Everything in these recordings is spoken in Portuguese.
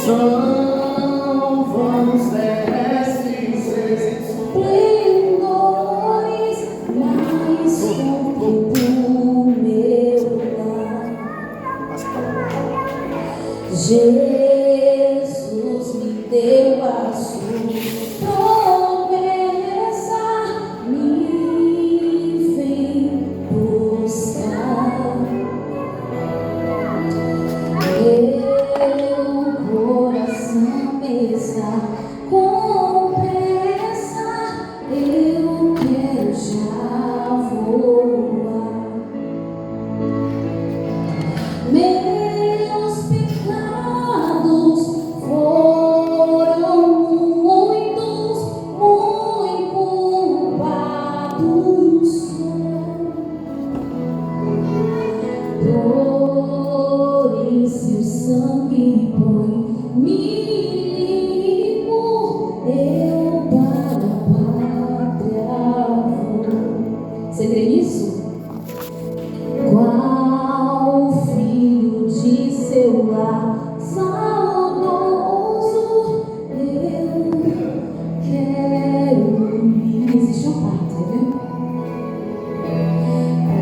São vãos terrestres esplendores, mas como do meu lar. Jesus me deu a sua promessa, me vem buscar. Meu coração está com pressa, eu quero já voar. Meus pecados foram muitos, muito culpados são. Por isso o sangue põe-me limpo, eu para a pátria vou. Você crê nisso? Qual filho de seu lar saudoso, eu quero ir. Existe uma parte, viu?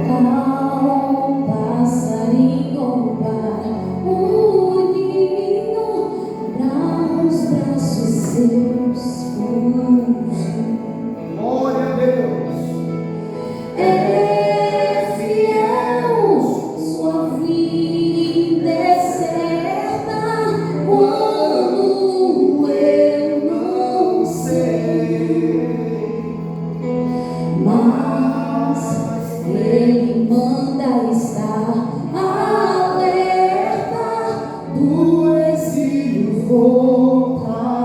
Ao passarinho para o ninho, nos braços seus fugir. Glória a Deus. É fiel, sua vida é certa, quando eu não sei, mas Ele manda estar alerta, do exílio voltarei.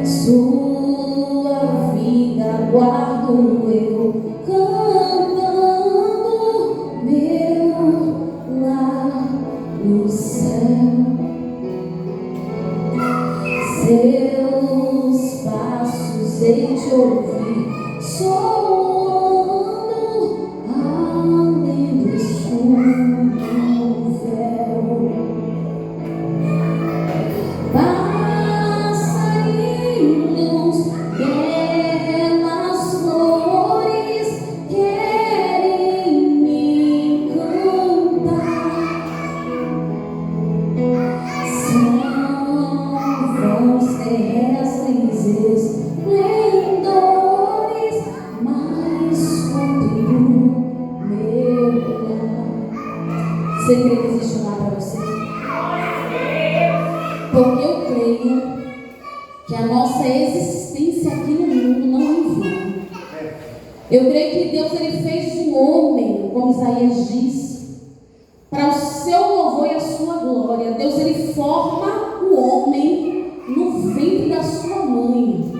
Sua vida guardo eu, cantando meu lar no céu. Seus passos hei de ouvir, soando além do escuro véu. Passarinhos, belas flores, querem me cantar. São vãos terrestres esplendores, mas contém o meu lar. Você crê que existe um lar para você? Porque eu creio que a nossa existência aqui no mundo não é em vão. Eu creio que Deus ele fez um homem, como Isaías diz, para o seu louvor e a sua glória. Deus ele forma o homem no ventre da sua mãe.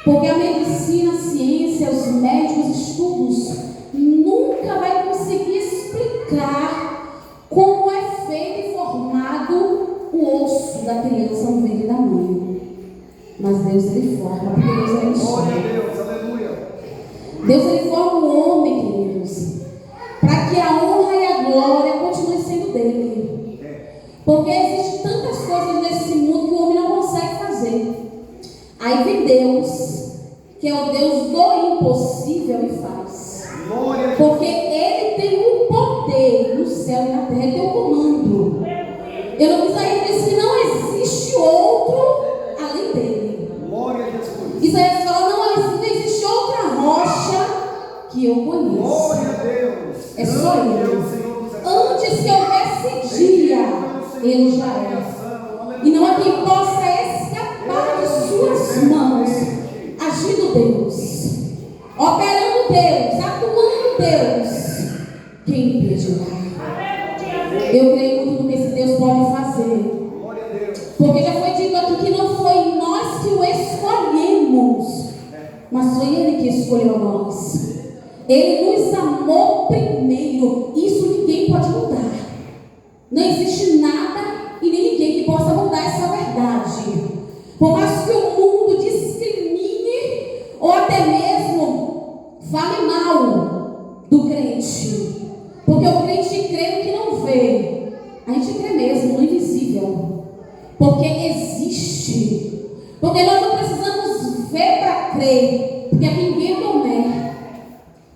Porque a medicina, a ciência, os médicos, os estudos nunca vai conseguir explicar como é feito e formado o osso da criança no ventre da mãe. Mas Deus ele forma, porque Deus é mistério. Glória a Deus. Aleluia. Deus ele forma o homem, queridos, para que a honra e a glória continue sendo dele. Porque existem tantas coisas nesse mundo que o homem não consegue fazer. Aí vem Deus, que é o Deus do impossível, e faz. Glória a Deus. Porque ele tem o poder no céu e na terra, ele tem o comando. Eu não Isaías diz que não existe outro além dele. Glória a Deus. Isaías fala, não existe outra rocha que eu conheço. Glória a Deus. É só Grande é ele. o Senhor dos Exércitos. Antes que houvesse dia, ele já é. E não há quem possa escapar de suas mãos. Agindo Deus, operando Deus, atuando Deus, quem impedirá? Eu creio muito no que esse Deus pode fazer. Glória a Deus. Porque já foi dito aqui que não foi nós que o escolhemos, mas foi Ele que escolheu nós. Ele nos amou primeiro. Isso ninguém pode mudar. Não existe nada e nem ninguém que possa mudar essa verdade. Por mais que o mundo discrimine ou até mesmo fale mal do crente. Porque o crente crê no que não vê. A gente crê mesmo no invisível. Porque existe. Porque nós não precisamos ver para crer. Porque aqui ninguém é Tomé.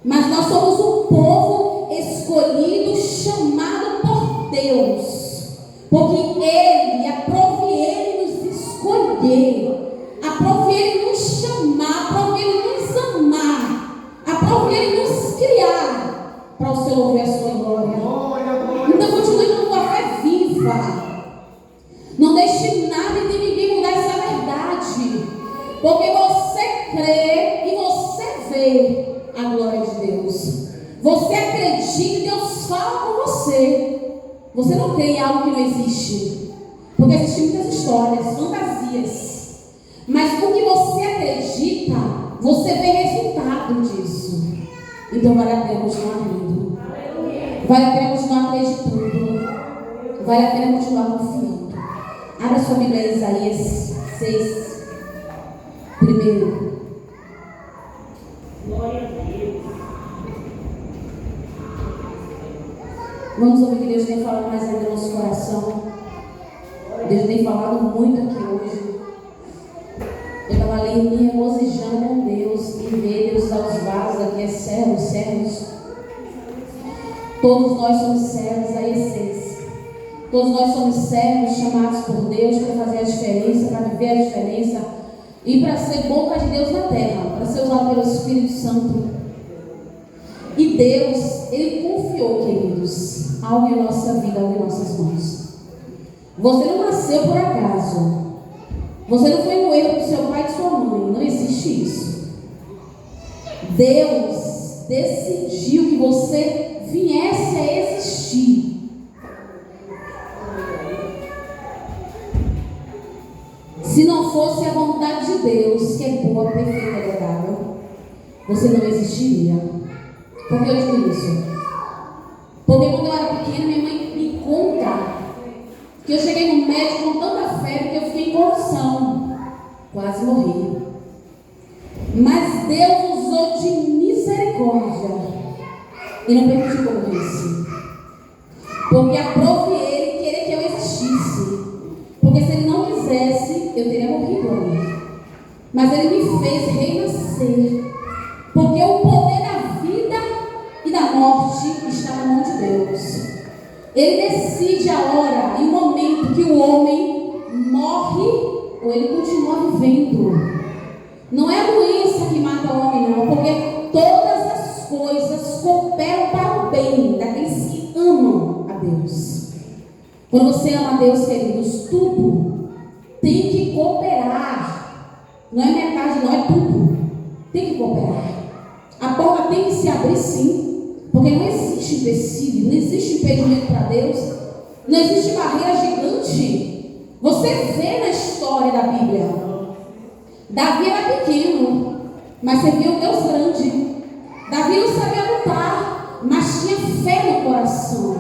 Mas nós somos o povo escolhido, chamado por Deus. Porque Ele, aprove Ele nos escolher. Aprove Ele nos chamar. Aprove Ele nos amar. Aprove Ele nos criar. Para o seu louvor e a sua glória. Então continue com a tua fé viva. Não deixe nada e nem ninguém mudar essa verdade. Porque você crê e você vê a glória de Deus. Você acredita e Deus fala com você. Você não crê em algo que não existe. Porque existem muitas histórias, fantasias. Mas o que você acredita, você vê resultado disso. Então vale a pena continuar rindo. Vale a pena continuar acreditando. Vale a pena continuar confiando. Abra sua Bíblia em Isaías 6. Primeiro. Glória a Deus. Vamos ouvir o que Deus tem falado mais ainda no nosso coração. Deus tem falado muito aqui hoje. Eu estava ali me regozijando com Deus e ver Deus dar os vasos aqui, servos. Todos nós somos servos da essência. Todos nós somos servos chamados por Deus para fazer a diferença, para viver a diferença e para ser boca de Deus na terra, para ser usado pelo Espírito Santo. E Deus, Ele confiou, queridos, algo em nossa vida, algo em nossas mãos. Você não nasceu por acaso. Você não foi no erro do seu pai e de sua mãe. Não existe isso. Deus decidiu que você viesse a existir. Se não fosse a vontade de Deus, que é boa, perfeita e agradável, você não existiria. Por que eu digo isso? Porque quando eu era pequena, minha mãe me conta que eu cheguei no médico com tanta febre que eu fiquei em convulsão. Quase morri. Mas Deus usou de misericórdia e não permitiu que eu morresse. Porque aprove Ele querer que eu existisse. Porque se Ele não quisesse, eu teria morrido ali. Mas Ele me fez renascer. Porque o poder da vida e da morte está na mão de Deus. Ele decide a hora e o momento que o homem morre ou ele continua vivendo. Não é a doença que mata o homem, não. Porque todas as coisas cooperam para o bem daqueles que amam a Deus. Quando você ama a Deus, queridos, tudo tem que cooperar. Não é metade, não, é tudo. Tem que cooperar. A porta tem que se abrir, sim. Porque não existe empecilho, não existe impedimento para Deus. Não existe barreira gigante. Você vê na história da Bíblia. Davi era pequeno, mas servia um Deus grande. Davi não sabia lutar, mas tinha fé no coração.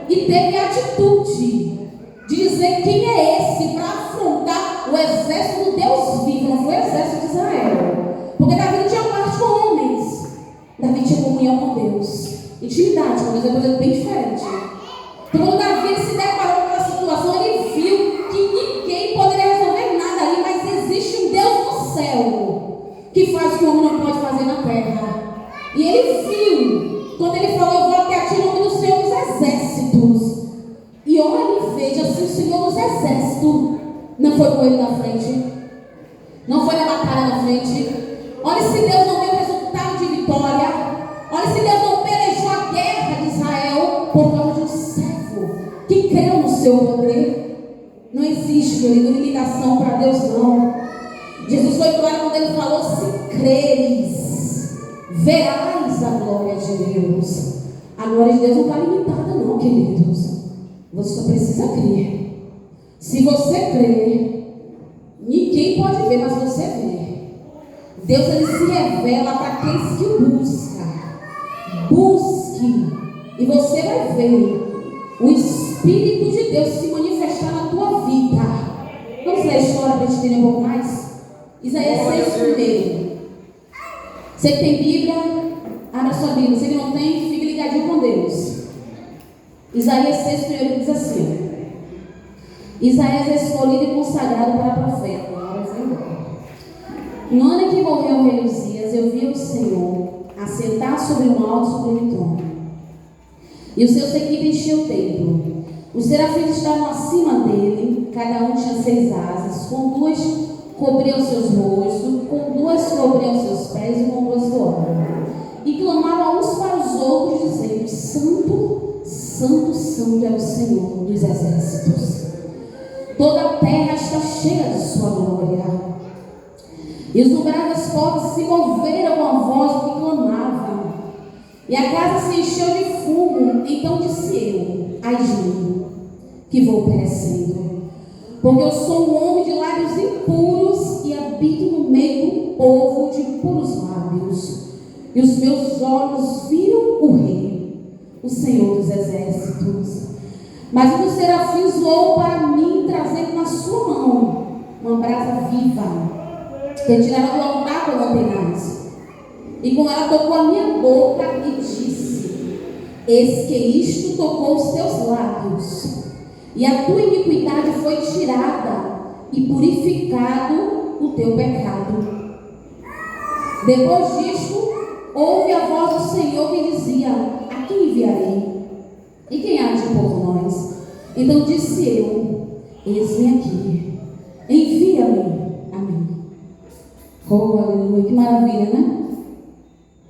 E teve a atitude de dizer quem é esse para afrontar o exército do Deus vivo. Não foi o exército de Israel. Porque Davi não tinha parte com homens. Davi tinha comunhão com Deus. Intimidade com Deus é coisa bem diferente. Então quando Davi se deparou com aquela situação, ele viu que ninguém poderia resolver nada ali, mas existe um Deus no céu que faz o que o homem não pode fazer na terra. E ele viu, quando ele falou, eu vou até a ti em nome do Senhor dos exércitos. E olha e veja, se o Senhor dos exércitos não foi com ele na frente, não foi na batalha na frente, olha se Deus não deu resultado de vitória, olha se Deus não pelejou a guerra de Israel por causa de um servo que creu no seu poder. Não existe, querido, limitação para Deus, não. Jesus foi claro quando ele falou: se creres, verás a glória de Deus. A glória de Deus não está limitada, não, queridos. Você só precisa crer. Se você crer, ninguém pode ver, mas você vê. Deus, ele se revela para aqueles que o buscam. Busque e você vai ver o Espírito de Deus se manifestar na tua vida. Vamos ler a história para a gente entender um pouco mais? Isaías 6 primeiro. Você que tem Bíblia, abra sua Bíblia. Você que não tem, fique ligadinho com Deus. Isaías 6, diz assim: Isaías é escolhido e consagrado para profeta. Agora eu vou embora. No ano em que morreu o rei Uzias, eu vi o Senhor assentar sobre um alto sublime trono, e os seus equipes enchiam o templo. Os serafins estavam acima dele, cada um tinha 6 asas, com 2 cobriam seus rostos, com 2 cobriam seus pés e com 2 voavam. E clamavam uns para os outros, dizendo: Santo, Santo, Santo é o Senhor dos exércitos. Toda a terra está cheia de sua glória. E os umbrais das portas se moveram com a voz que clamavam, e a casa se encheu de fumo. Então disse eu: ai de mim, que vou perecendo, porque eu sou um homem de lábios impuros e habito no meio do povo de puros lábios. E os meus olhos viram o Rei, o Senhor dos exércitos. Mas um dos serafins voou para mim, trazendo na sua mão uma brasa viva, retirada do altar com lanternas. E com ela tocou a minha boca e disse: eis que isto tocou os teus lábios, e a tua iniquidade foi tirada, e purificado o teu pecado. Depois disto, ouve a voz do Senhor que dizia: a quem enviarei? E quem há de ir por nós? Então disse eu: eis-me aqui, envia-me a mim. Oh, aleluia, que maravilha, né?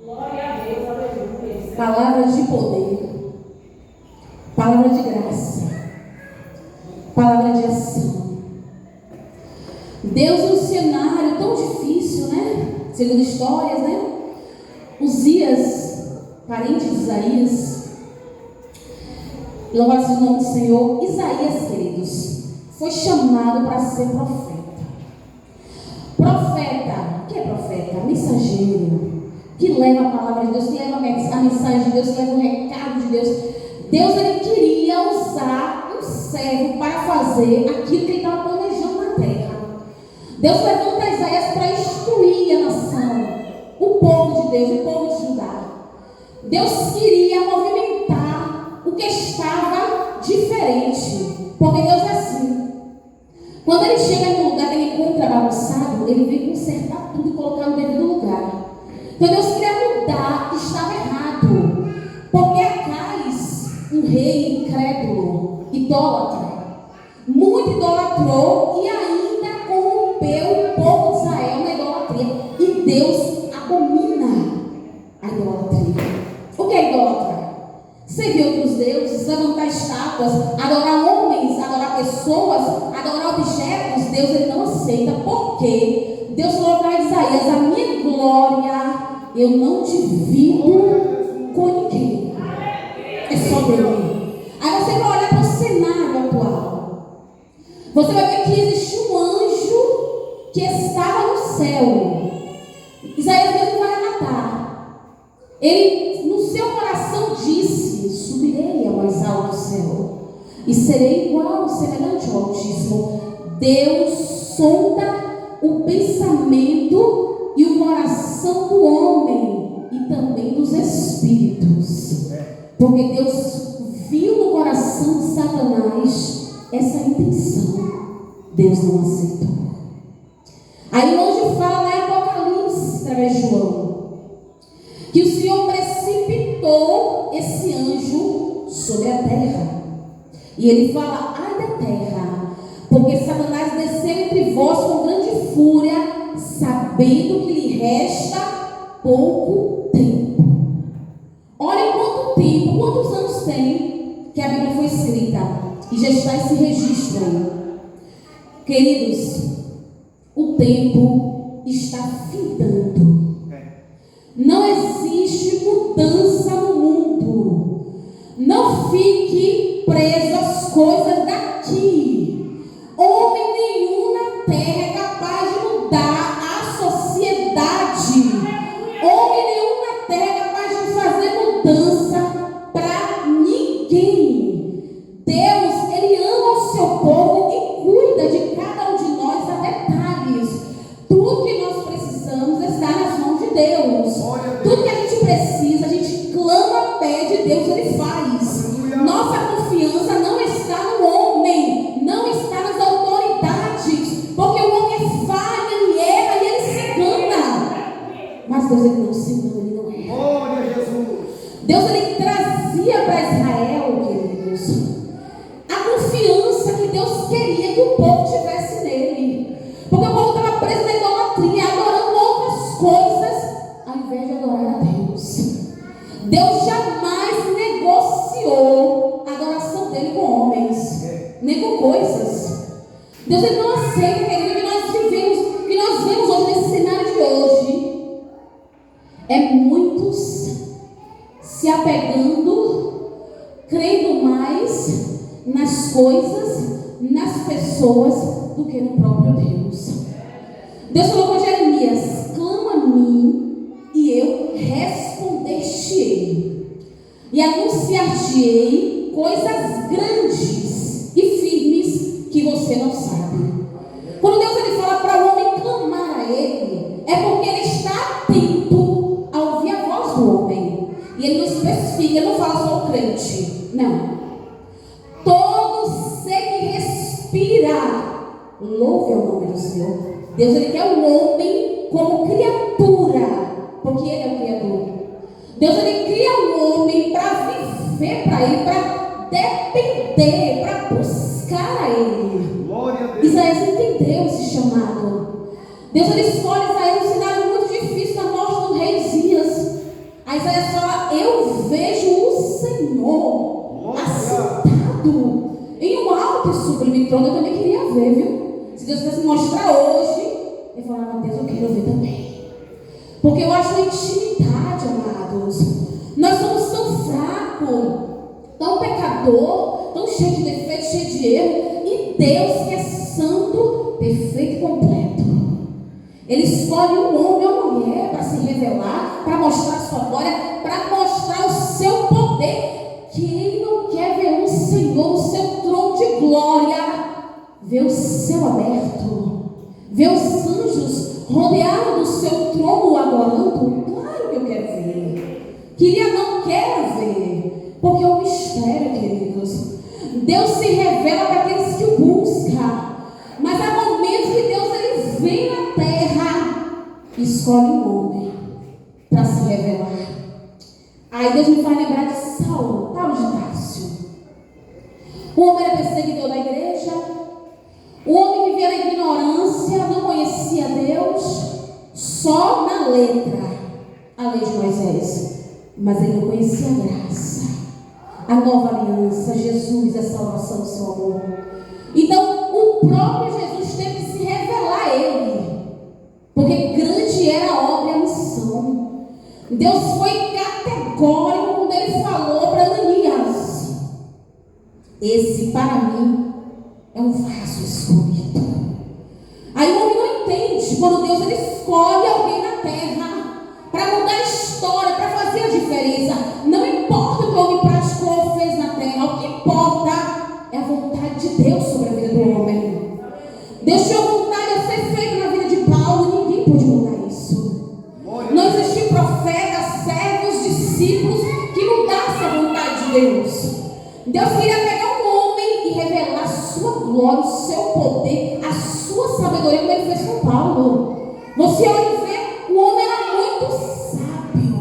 Glória a Deus, aleluia. Palavras de poder, palavra de graça, palavra de ação. Deus, um cenário tão difícil, né? Segundo histórias, né? Uzias, parente de Isaías, louvado seja o nome do Senhor. Isaías, queridos, foi chamado para ser profeta. Profeta, o que é profeta? Mensageiro, que leva a palavra de Deus, que leva a mensagem de Deus, que leva o recado de Deus. Deus, ele queria usar um servo para fazer aquilo que ele estava planejando na terra. Deus levanta Isaías para instruir a nação, o povo de Deus, o povo de Judá. Deus queria movimentar o que estava diferente, porque Deus é assim. Quando ele chega em um lugar que ele encontra bagunçado, ele vem consertar tudo e colocar no devido lugar. Então Deus queria mudar o que estava errado, porque Acais, um rei incrédulo, idólatra, muito idolatrou e ainda corrompeu o povo de Israel na idolatria. E Deus abomina a idolatria. O que é idolatrar? Servir outros deuses, levantar estátuas, adorar homens, adorar pessoas, adorar objetos. Deus, ele não aceita, porque Deus falou para Isaías: a minha glória eu não divido com ninguém, é só dele. Aí você vai olhar para o cenário atual, você vai ver que existe um anjo que estava no céu. Isaías mesmo vai relatar. Ele, no seu coração, disse: subirei ao mais alto do céu e serei igual, semelhante ao Altíssimo. Deus sonda o pensamento e o coração do homem e também dos espíritos, porque Deus viu no coração de Satanás essa intenção. Deus não aceitou. Aí o anjo fala lá em Apocalipse, através de João, que o Senhor precipitou esse anjo sobre a terra. E ele fala: ai da terra, porque Satanás desceu entre vós com grande fúria, sabendo que lhe resta pouco tempo. Olha quanto tempo, quantos anos tem que a Bíblia foi escrita, e já está esse registro aí. Queridos, o tempo está findando. Não existe mudança no mundo. Não fique preso às coisas daqui. Homem nenhum na terra é capaz de mudar a sociedade. Homem nenhum na terra é capaz de fazer mudança para ninguém. Deus, ele ama o seu povo e cuida de cada um de nós a detalhes. Tudo que nós precisamos está nas mãos de Deus. Tudo que a gente precisa, a gente clama, pede, Deus ele faz. Nossa nem com coisas. Deus ele não aceita, querido, o que nós vemos hoje nesse cenário de hoje é muitos se apegando, crendo mais nas coisas, nas pessoas, do que no próprio Deus. Deus falou com Jeremias: clama a mim e eu responder-te-ei, e anunciar-te-ei coisas grandes e firmes que você não sabe. Quando Deus ele fala para o homem clamar a ele, é porque ele está atento a ouvir a voz do homem. E ele não especifica, ele não fala só o crente. Não. Todo ser que respira, louve o nome do Senhor. Deus ele quer o homem como criatura, porque ele é o Criador. Deus ele cria o homem para viver para ele, para depender, para buscar a ele. Glória a Deus. Isaías entendeu esse chamado. Deus ele escolhe Isaías um cenário muito difícil da morte do rei Uzias. Aí Isaías fala: eu vejo o Senhor assentado em um alto e sublime trono. Eu também queria ver, viu? Se Deus quisesse mostrar hoje, eu falava: Deus, eu quero ver também. Porque eu acho uma intimidade, amados. Nós somos tão fracos, tão pecador, tão cheio de defeitos, cheio de erro. E Deus, que é santo, perfeito e completo, Ele escolhe um homem ou uma mulher para se revelar, para mostrar a sua glória, para mostrar o seu poder. Quem não quer ver o Senhor no seu trono de glória, ver o céu aberto, ver os anjos rodeados do seu trono adorando? Claro que eu quero ver. Queria, não quero ver, porque é um mistério, queridos. Deus se revela para aqueles que o buscam, mas há momentos que Deus ele vem na terra e escolhe um homem para se revelar. Aí Deus me faz lembrar de Saulo de Tarso. O homem era perseguidor da igreja, o homem vivia na ignorância, não conhecia Deus, só na letra, a lei de Moisés, mas ele não conhecia a graça, a nova aliança, Jesus, a salvação do seu amor. Então o próprio Jesus teve que se revelar a ele, porque grande era a obra e a missão. Deus foi categórico quando ele falou para Ananias: esse para mim é um vaso escolhido. Aí o homem não entende quando Deus ele escolhe alguém na terra para mudar a história, para fazer a diferença. Não importa o que o homem praticou ou fez na terra, o que importa é a vontade de Deus sobre a vida do homem. Deus tinha vontade de ser feito na vida de Paulo e ninguém pôde mudar isso. Não existiam profetas, servos, discípulos que mudassem a vontade de Deus. Deus queria pegar um homem e revelar a sua glória, o seu poder, a sua sabedoria, como ele fez com Paulo. Você olha e vê, o homem era muito sábio,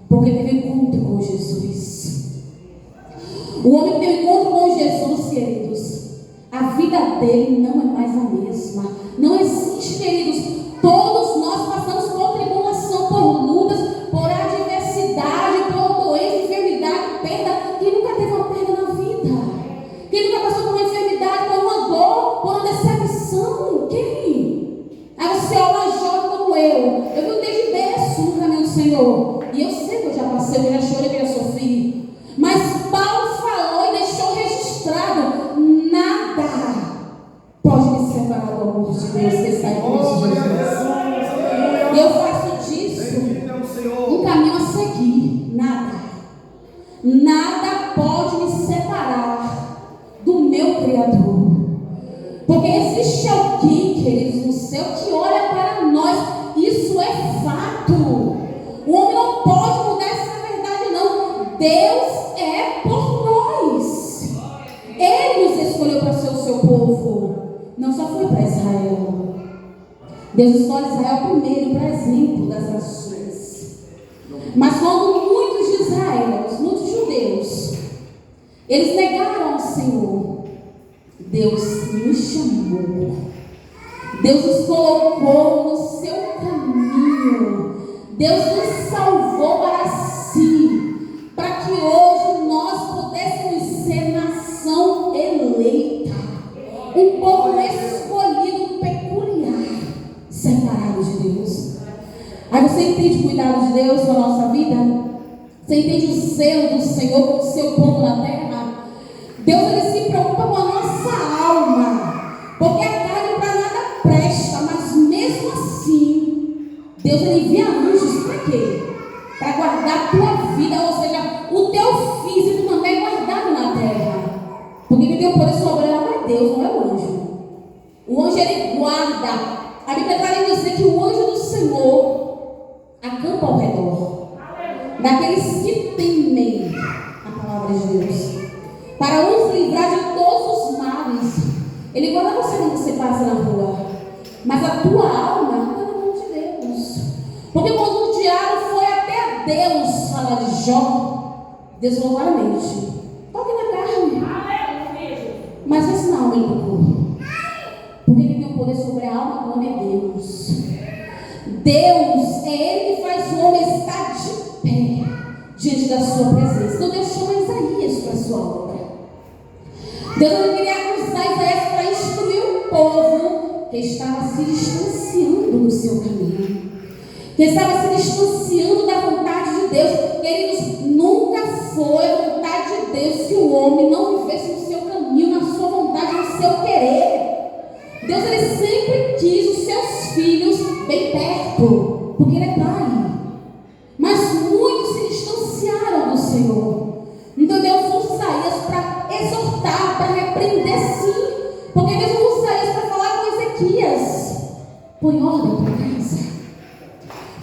porque teve encontro com Jesus. O homem que teve encontro com Jesus, queridos, a vida dele não é mais a mesma. Não existe, queridos. Todos nós passamos por tribulação, por lutas, por adversidade, por doença, enfermidade, perda. Quem nunca teve uma perda na vida? Quem nunca passou por uma enfermidade, por uma dor, por uma decepção? Quem? Aí você é uma jovem como eu vi desde berço no caminho do Senhor, e eu sei que eu já passei, eu já chorei, eu já sofri. Mas Paulo falou e deixou registrado: nada pode me separar do amor de Deus que está em Cristo Jesus. E eu faço disso um caminho a seguir. Nada pode me separar do meu Criador, porque existe alguém, queridos, no céu que olha para nós. Isso é fato. O homem não pode mudar essa verdade, não. Deus é por nós. Ele nos escolheu para ser o seu povo. Não só foi para Israel. Deus escolhe Israel primeiro para exemplo das nações. Mas quando muitos de Israel, muitos judeus, eles negaram ao Senhor, Deus nos chamou. Deus nos colocou no seu caminho. Deus nos salvou para si, para que hoje nós pudéssemos ser nação eleita. Um povo escolhido, peculiar, separado de Deus. Aí você entende o cuidado de Deus com a nossa vida? Você entende o zelo do Senhor com o seu povo na terra? Deus, ele se preocupa com a nossa alma, porque a carne para nada presta, mas mesmo assim, Deus, ele envia anjos para quê? Para guardar a tua vida, ou seja, o teu físico também é guardado na terra. Porque quem tem o poder soberano é Deus, não é o anjo. O anjo, ele guarda. A Bíblia vai dizer que o anjo do Senhor acampa ao redor daqueles que temem a palavra de Deus, para os livrar de todos os males. Ele guarda você quando você passa na rua, mas a tua alma está na mão de Deus. Porque quando o diabo foi até Deus falar de Jó, Deus falou claramente: toque na carne, mas esse não é o único. Porque quem tem o poder sobre a alma, o nome é Deus. Deus é Ele que faz o homem estar de pé diante da sua presença. Então Deus chama Isaías para a sua obra. Deus não queria usar Isaías para instruir o povo que estava se distanciando do seu caminho, que estava se distanciando da vontade de Deus. Queridos, nunca foi a vontade de Deus que o homem não vivesse no seu caminho, na sua vontade, no seu querer. Deus, ele sempre quis os seus filhos bem perto, porque ele é pai. Mas muitos se distanciaram do Senhor. Então Deus usa Isaías para exortar, para repreender, sim. Porque Deus usa Isaías para falar com Ezequias: põe ordem para casa.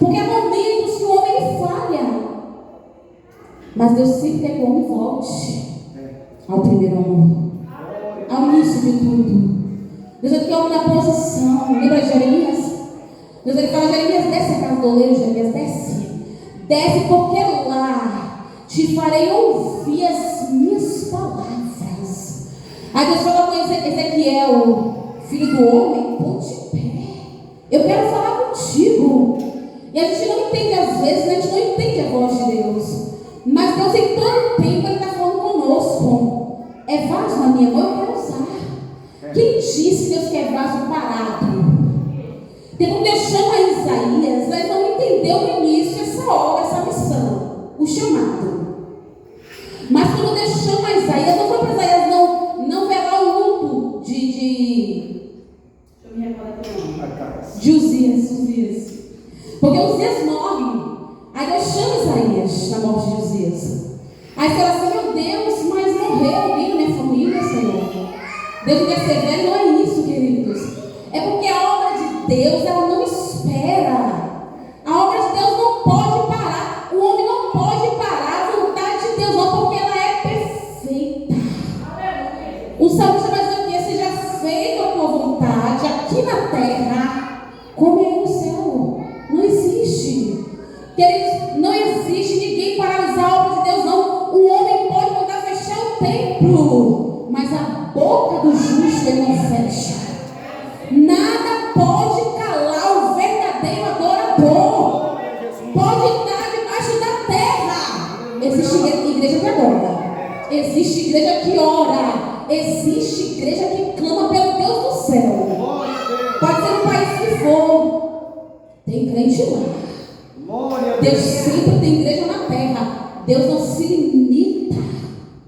Porque há momentos que o homem ele falha, mas Deus sempre quer que o homem volte ao primeiro amor, ao início de tudo. Deus ele quer o homem na posição. Lembra de Jeremias? Deus ele fala: Jeremias, desce a casa do oleiro. Jeremias, desce. Desce, porque lá te farei ouvir as minhas palavras. Aí Deus fala com Ezequiel: filho do homem, ponte em pé. Eu quero falar contigo. E a gente não entende às vezes, né? A gente não entende a voz de Deus. Mas Deus em todo tempo ele está falando conosco. É vaso na minha mão, eu quero usar. Quem disse que Deus quer vaso parado? Porque quando Deus chama Isaías, ele não entendeu no início essa obra, essa missão, o chamado. Mas quando Deus chama Isaías, não foi para Isaías não velar o luto de Uzias. Porque Uzias morre. Aí Deus chama Isaías na morte de Uzias. Aí você fala assim: meu Deus, mas morreu alguém na minha família, Senhor. Deus quer ser velho, não é isso, queridos. É porque a obra de Deus, ela não espera. A obra de Deus não pode parar. O homem não pode parar a vontade de Deus, não, porque ela é perfeita. O salmista vai dizer o quê? Seja feita a tua vontade aqui na terra, como é no céu. Não existe. Queridos, não existe ninguém paralisar a obra de Deus, não. O homem pode mandar fechar o templo, mas a boca do justo ele não fecha. Nada pode calar o verdadeiro adorador. Pode estar debaixo da terra. Existe igreja que adora, existe igreja que ora, existe igreja que clama pelo Deus do céu. Pode ser no país que for, tem crente lá. Deus sempre tem igreja na terra. Deus não se limita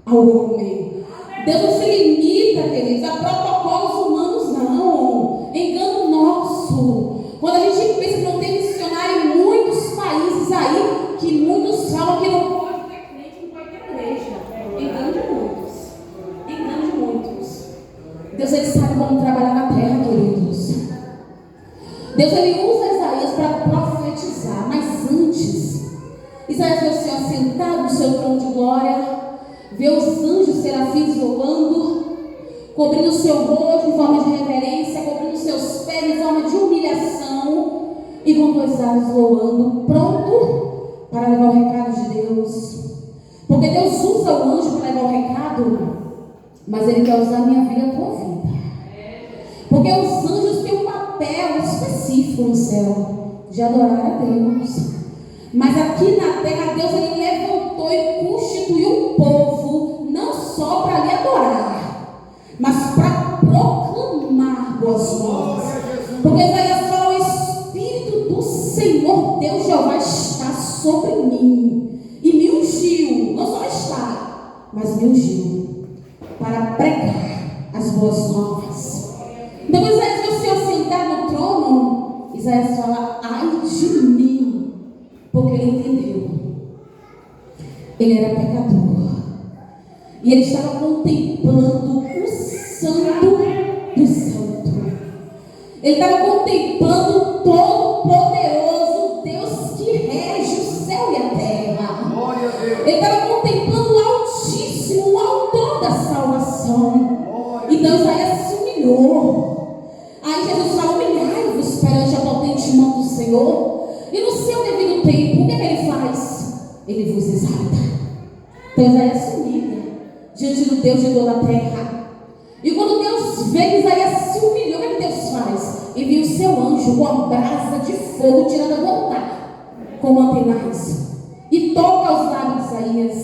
ao homem. Deus não se limita, queridos, a protocolos humanos, não. Engano nosso. Quando a gente pensa que não tem missionário em muitos países aí, que muitos falam que não pode ter crente, não pode ter igreja. Engano de muitos. Engano de muitos. Deus, ele sabe como trabalhar na terra, queridos. Deus, ele usa Isaías para profetizar, mas antes, Isaías vê o Senhor sentado no seu trono de glória, vê os anjos serafins voando, cobrindo o seu rosto em forma de reverência, cobrindo os seus pés em forma de humilhação, e com dois aves voando, pronto para levar o recado de Deus. Porque Deus usa o anjo para levar o recado, mas ele quer usar a minha vida e a tua vida. Porque os anjos têm um papel específico no céu, de adorar a Deus. Mas aqui na terra, Deus ele levantou e constituiu um povo, não só para lhe adorar, mas para proclamar boas novas. Porque Isaías fala: o Espírito do Senhor Deus Jeová está sobre mim e me ungiu, não só está, mas me ungiu para pregar as boas novas. Então Isaías viu o Senhor sentar no trono. Isaías fala: ai de mim, porque ele entendeu. Ele era pecador e ele estava contemplando o Santo do Santo. Ele estava contemplando o Todo-Poderoso Deus que rege o céu e a terra. Ele estava contemplando o Altíssimo, o Autor da salvação. Então Isaías se humilhou. Aí Jesus fala: humilhai-vos perante a potente mão do Senhor, e no seu devido tempo, o que ele faz? Ele vos exalta. Então Isaías se humilha diante do Deus de toda a terra. E quando Deus vê que Isaías se humilhou, o que Deus faz? Envia o seu anjo com a brasa de fogo tirando do altar, com mantenais, e toca aos lábios de Isaías.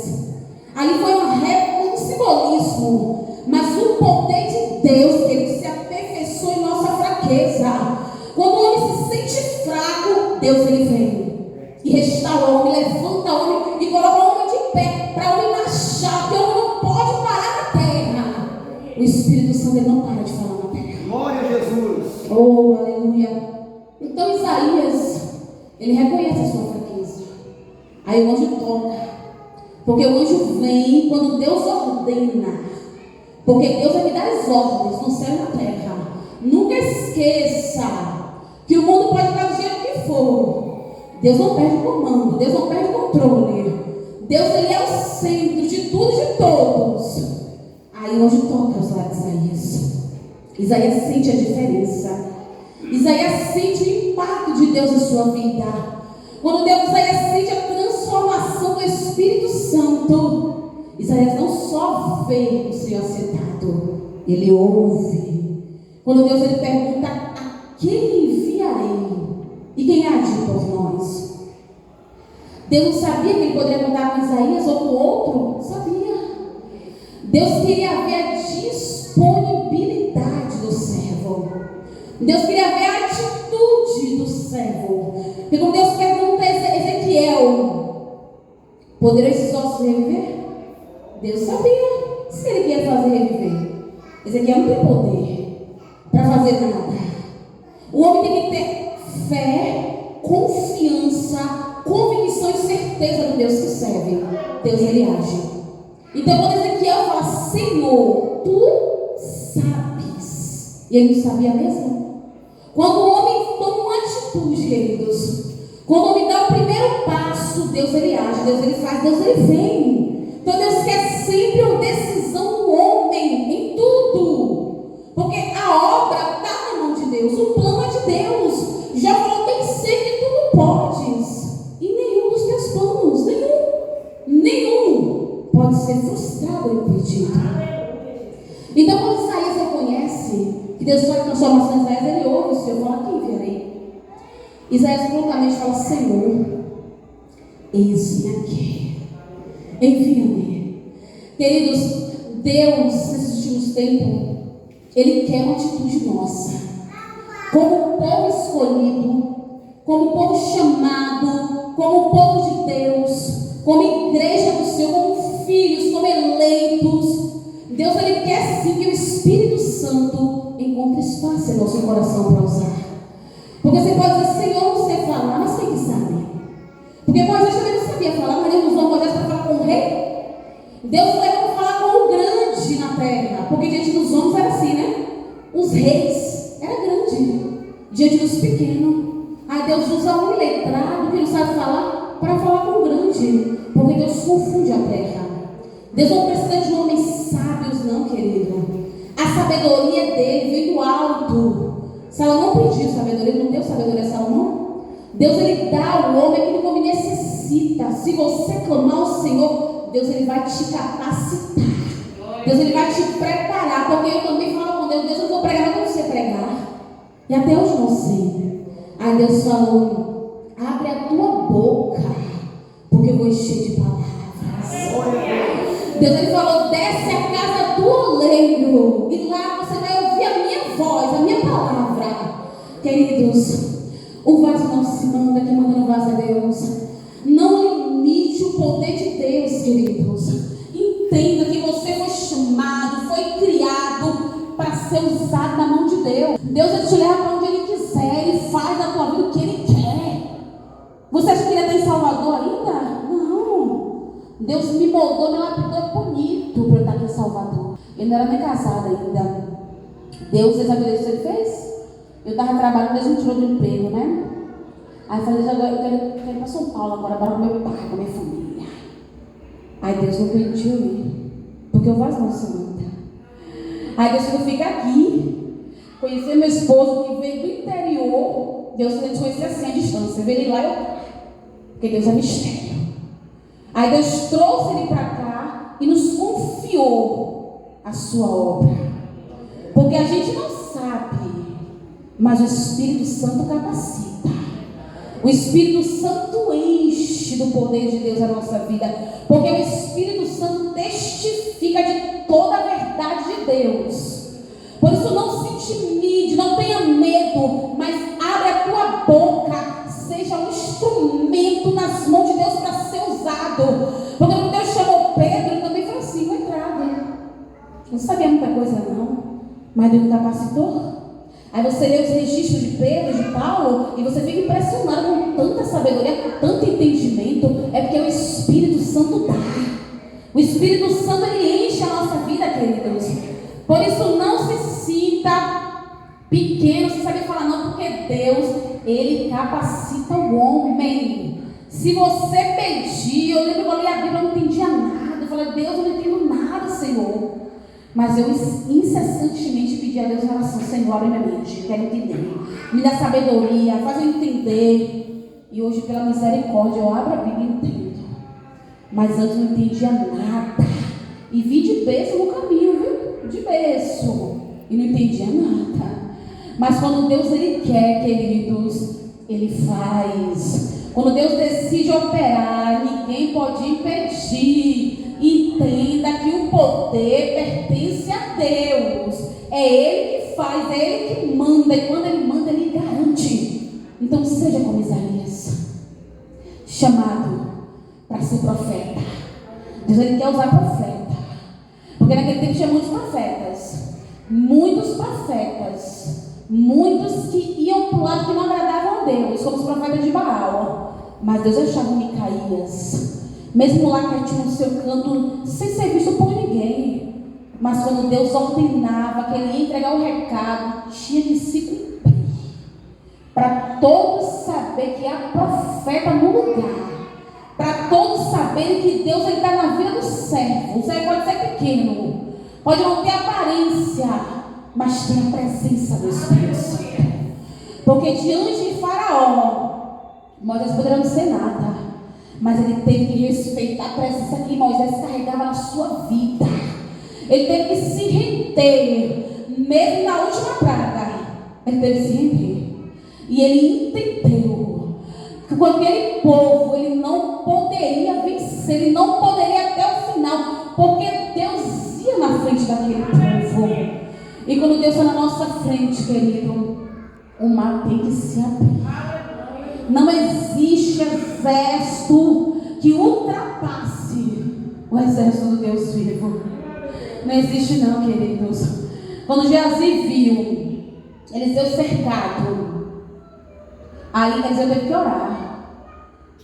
Ali foi um simbolismo, mas o poder de Deus, ele se aperfeiçoa em nossa fraqueza. Quando o homem se sente fraco, Deus ele vem e restaura o homem, levanta o homem e coloca o homem de pé, para o homem marchar, porque o homem não pode parar na terra. O Espírito Santo ele não para de falar na terra. Glória a Jesus. Oh, aleluia. Então Isaías, ele reconhece a sua fraqueza. Aí o anjo toca, porque o anjo vem quando Deus ordena, porque Deus é que dá as ordens no céu e na terra. Nunca esqueça que o mundo pode estar do jeito que for, Deus não perde o comando, Deus não perde o controle. Deus ele é o centro de tudo e de todos. Aí o anjo toca aos lábios de Isaías. Isaías sente a diferença. Isaías sente o impacto de Deus em sua vida. Quando Isaías sente a transformação do Espírito Santo, Isaías não só vê o Senhor sentado, ele ouve. Quando Deus ele pergunta: a quem enviarei? E quem há de ir por nós? Deus não sabia que ele poderia contar com Isaías ou com outro? Sabia. Deus queria ver a disponibilidade do servo. Deus queria ver a atitude do servo. Porque quando Deus pergunta a Ezequiel: poderão esses ossos reviver? Deus sabia se ele queria fazer reviver. Ezequiel não tem poder para fazer nada. O homem tem que ter fé, confiança, convicção e certeza do Deus que serve. Deus ele age. Então quando Ezequiel fala: Senhor, tu sabes, e ele não sabia mesmo. Quando o homem toma uma atitude, queridos, quando o homem dá o primeiro passo, Deus ele age, Deus ele faz, Deus ele vem. Então Deus quer sempre uma decisão do homem em tudo, porque a obra está na mão de Deus, o plano é de Deus. Já falou bem cedo que tu não podes, e nenhum dos teus planos, nenhum pode ser frustrado ou impedido. Então quando Isaías reconhece que Deus faz transformação em Isaías, ele ouve o Senhor fala: quem enviarei? Isaías prontamente fala: Senhor, eis-me aqui, envia-me. Queridos, Deus nesses últimos tempos, ele quer uma atitude nossa, como povo escolhido, como povo chamado, como povo de Deus, como igreja do Senhor, como filhos, como eleitos. Deus ele quer sim que o Espírito Santo encontre espaço em nosso coração para usar. Porque você pode dizer: Senhor, não sei falar, mas quem que sabe? Porque Moisés também não sabia falar, mas ele usou Moisés para falar com o rei. Deus levou para falar com o grande na terra, porque diante dos homens era assim, né? Os reis era grande diante dos pequenos. Aí Deus usa um iletrado que não sabe falar para falar com o grande, porque Deus confunde a terra. Deus não precisa de homens sábios, não, querido. A sabedoria dele vem do alto. Salomão pediu sabedoria, ele não deu sabedoria a Salomão. Deus ele dá ao homem aquilo que o homem necessita. Se você clamar ao Senhor, Deus ele vai te capacitar. Deus ele vai te preparar. Porque eu também falo com Deus: Deus, eu vou pregar, mas eu não sei pregar. E até hoje não sei. Aí Deus falou: abre a tua boca, porque eu vou encher de palavras. Deus ele falou: desce a casa do oleiro, e lá você vai ouvir a minha voz, a minha palavra. queridos, entenda que você foi chamado, foi criado para ser usado na mão de Deus. Deus vai te levar para onde Ele quiser. Ele faz da tua vida o que Ele quer. Você acha que Ele está em Salvador ainda? Não. Deus me moldou, me lapidou bonito para eu estar aqui em Salvador. Eu não era nem casada ainda. Deus, você sabe o que Ele fez? Eu estava trabalhando, Deus me tirou do emprego, né? Aí eu falei, agora eu quero ir para São Paulo agora com meu pai, com a minha família. Aí Deus não permitiu eu ir, porque eu faço nossa santa. Aí Deus falou, fica aqui. Conheci meu esposo que veio do interior. Deus falou, a gente conhecia assim a distância. Eu veio lá e eu... Porque Deus é mistério. Aí Deus trouxe ele para cá e nos confiou a sua obra. Porque a gente não sabe, mas o Espírito Santo capacita. O Espírito Santo enche do poder de Deus a nossa vida. Porque o Espírito Santo testifica de toda a verdade de Deus. Por isso não se intimide, não tenha medo, mas abre a tua boca, seja um instrumento nas mãos de Deus para ser usado. Porque quando Deus chamou Pedro, ele também foi assim, foi entrado. Não sabia muita coisa não, mas Deus me capacitou. Aí você lê os registros de Pedro, de Paulo, e você fica impressionado com tanta sabedoria, com tanto entendimento. É porque o Espírito Santo dá. O Espírito Santo, ele enche a nossa vida, queridos. Por isso não se sinta pequeno, você sabe falar não, porque Deus, ele capacita o homem. Se você pedir, eu lembro que eu li a Bíblia, eu não entendia nada. Eu falei, Deus, eu não entendo nada, Senhor. Mas eu incessantemente pedi a Deus em oração, Senhor, abre minha mente, quero entender. Me dá sabedoria, faz eu entender. E hoje, pela misericórdia, eu abro a Bíblia e entendo. Mas antes não entendia nada. E vi de berço no caminho, viu? De berço. E não entendia nada. Mas quando Deus, ele quer, queridos, ele faz. Quando Deus decide operar, ninguém pode impedir. Entenda que o poder pertence a Deus. É Ele que faz, é Ele que manda. E quando Ele manda, Ele garante. Então seja como Isaías, chamado para ser profeta. Deus, Ele quer usar profeta. Porque naquele tempo tinha muitos profetas. Muitos que iam para o lado que não agradavam a Deus, como os profetas de Baal. Mas Deus achava Micaías, mesmo lá quietinho no seu canto, sem ser visto por ninguém. Mas quando Deus ordenava que ele ia entregar o recado, tinha de se cumprir. Para todos saberem que há profeta no lugar. Para todos saberem que Deus está na vida do servo. O servo pode ser pequeno, pode não ter aparência, mas tem a presença do Espírito Santo. Porque diante de Faraó, Moisés poderia não ser nada. Mas ele teve que respeitar a presença que Moisés carregava na sua vida. Ele teve que se render. Mesmo na última praga, ele teve que se render. E ele entendeu que com aquele povo ele não poderia vencer. Ele não poderia até o final. Porque Deus ia na frente daquele povo. E quando Deus está na nossa frente, querido, o mar tem que se abrir. Não existe exército que ultrapasse o exército do Deus vivo. Não existe não, queridos. Quando Geazi viu Eliseu cercado, aí Eliseu teve que orar.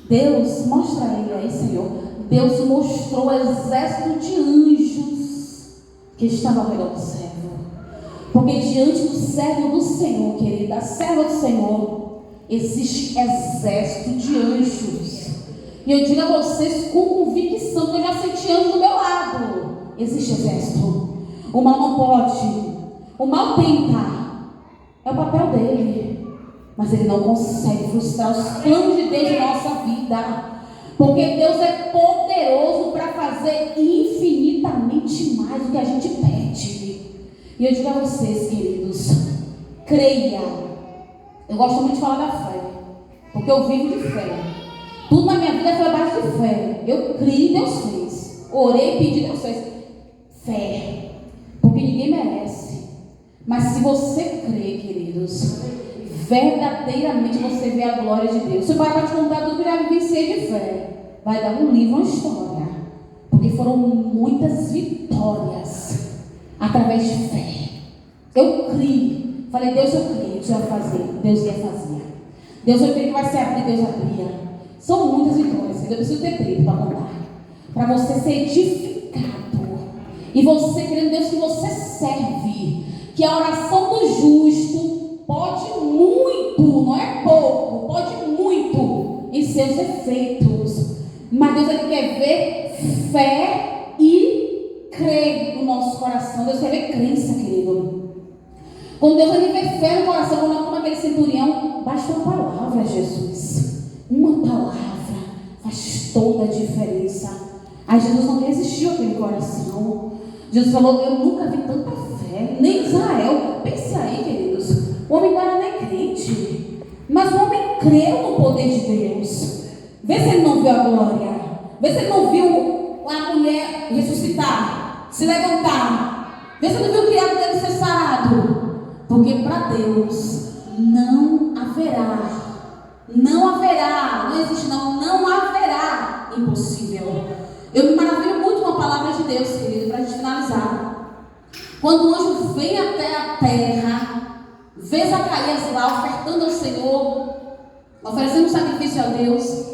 Deus, mostra ele aí, Senhor. Deus mostrou o exército de anjos que estava ao redor do servo. Porque diante do servo do Senhor, querida, a serva do Senhor, existe exército de anjos. E eu digo a vocês com convicção, que eu já senti anjos do meu lado. Existe exército. O mal não pode. O mal tenta. É o papel dele. Mas ele não consegue frustrar os planos de Deus em nossa vida. Porque Deus é poderoso para fazer infinitamente mais do que a gente pede. E eu digo a vocês, queridos, creia. Eu gosto muito de falar da fé, porque eu vivo de fé. Tudo na minha vida foi a base de fé. Eu criei e Deus fez. Orei e pedi, Deus fez. Fé. Porque ninguém merece. Mas se você crê, queridos, verdadeiramente você vê a glória de Deus. Se o pai vai te contar tudo que eu já vivenciei de fé, vai dar um livro, uma história. foram muitas vitórias através de fé. Eu criei. Falei, Deus, eu criei. Deus ia fazer. Deus ia fazer. Deus, eu creio que vai se abrir. Deus abria. São muitas vitórias. Eu preciso ter tempo para contar. Para você ser edificado. E você, querendo Deus, que você serve. Que a oração do justo pode muito, não é pouco, pode muito em seus efeitos. Mas Deus, Ele quer ver fé e crer no nosso coração. Deus quer ver crença, querido. Quando Deus Ele vê fé no coração, como aquele centurião, basta uma palavra, Jesus. Uma palavra faz toda a diferença. Aí Jesus não resistiu àquele coração. Jesus falou, eu nunca vi tanta fé, nem Israel. Pense aí, queridos, o homem não era nem crente, mas o homem creu no poder de Deus. Vê se ele não viu a glória, vê se ele não viu a mulher ressuscitar, se levantar, vê se ele não viu o criado dele ser sarado. Porque para Deus não existe não haverá impossível. Eu me maravilho muito com a palavra de Deus, querido, para a gente finalizar. Quando o anjo vem até a terra, vê Zacarias lá ofertando ao Senhor, oferecendo um sacrifício a Deus,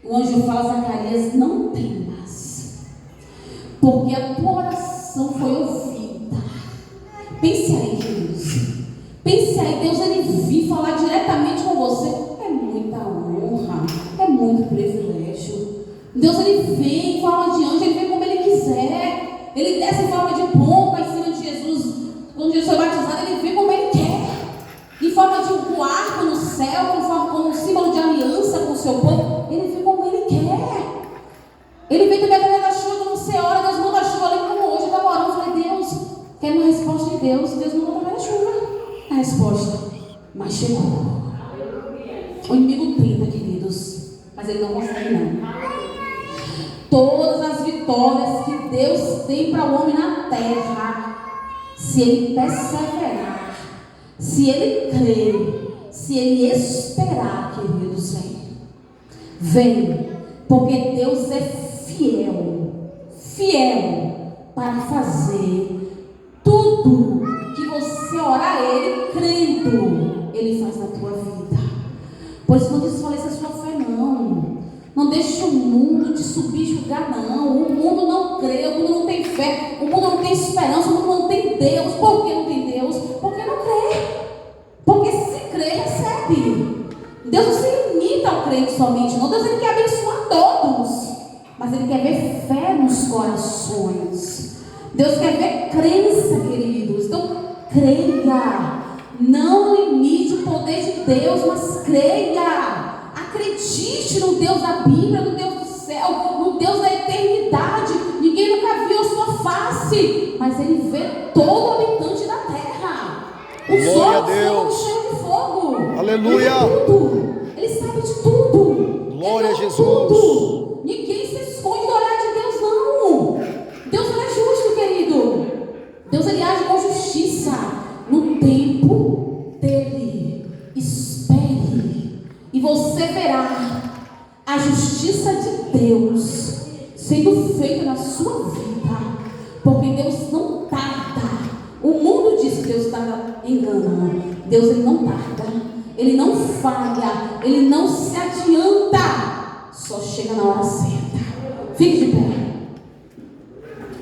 o anjo fala a Zacarias, não temas, porque a tua oração foi ouvida. Pense aí, queridos. Pense aí, Deus Ele vir falar diretamente com você. É muita honra, é muito privilégio. Deus Ele vem em forma de anjo, Ele vem como Ele quiser. Ele desce em forma de pomba em cima de Jesus. Quando Jesus foi batizado, Ele vem como Ele quer. Em forma de um arco no céu, como um símbolo de aliança com o seu povo. Ele vem como Ele quer. Ele vem também através da chuva, quando você ora, Deus manda a chuva ali como hoje. Eu estava orando, eu falei, Deus, quero uma resposta de Deus. Deus mandou através da chuva. A resposta, mas chegou. O inimigo tenta, queridos, mas ele não consegue não. Todas as vitórias que Deus tem para o homem na terra, se ele perseverar, se ele crer, se ele esperar, queridos, vem, porque Deus é fiel para fazer tudo que você orar a Ele crendo, Ele faz na tua vida. Por isso não desfaleça a sua fé, não. Não deixe o mundo te subjugar, não. O mundo não crê, o mundo não tem fé, o mundo não tem esperança, o mundo não tem Deus. Por que não tem Deus? Porque não crê. Porque se crê, recebe. Deus não se limita ao crente somente, não. Deus Ele quer abençoar todos, mas Ele quer ver fé nos corações. Deus quer ver crença, queridos. Então, creia. Não limite o poder de Deus, mas creia. Acredite no Deus da Bíblia, no Deus do céu, no Deus da eternidade. Ninguém nunca viu a sua face, mas Ele vê todo habitante da terra. Os olhos são cheios de fogo. Aleluia. Ele vê tudo. Ele sabe de tudo. Glória a Jesus. Tudo. Ninguém se esconde do olhar de Deus, não. Deus não é justo, querido. Deus Ele age com justiça no tempo dele. Espere e você verá a justiça de Deus sendo feita na sua vida, porque Deus não tarda. O mundo diz que Deus está enganando. Deus Ele não tarda, Ele não falha, Ele não se adianta, só chega na hora certa. Fique de pé.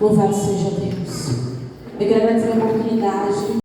Louvado seja Deus. Eu quero agradecer a oportunidade.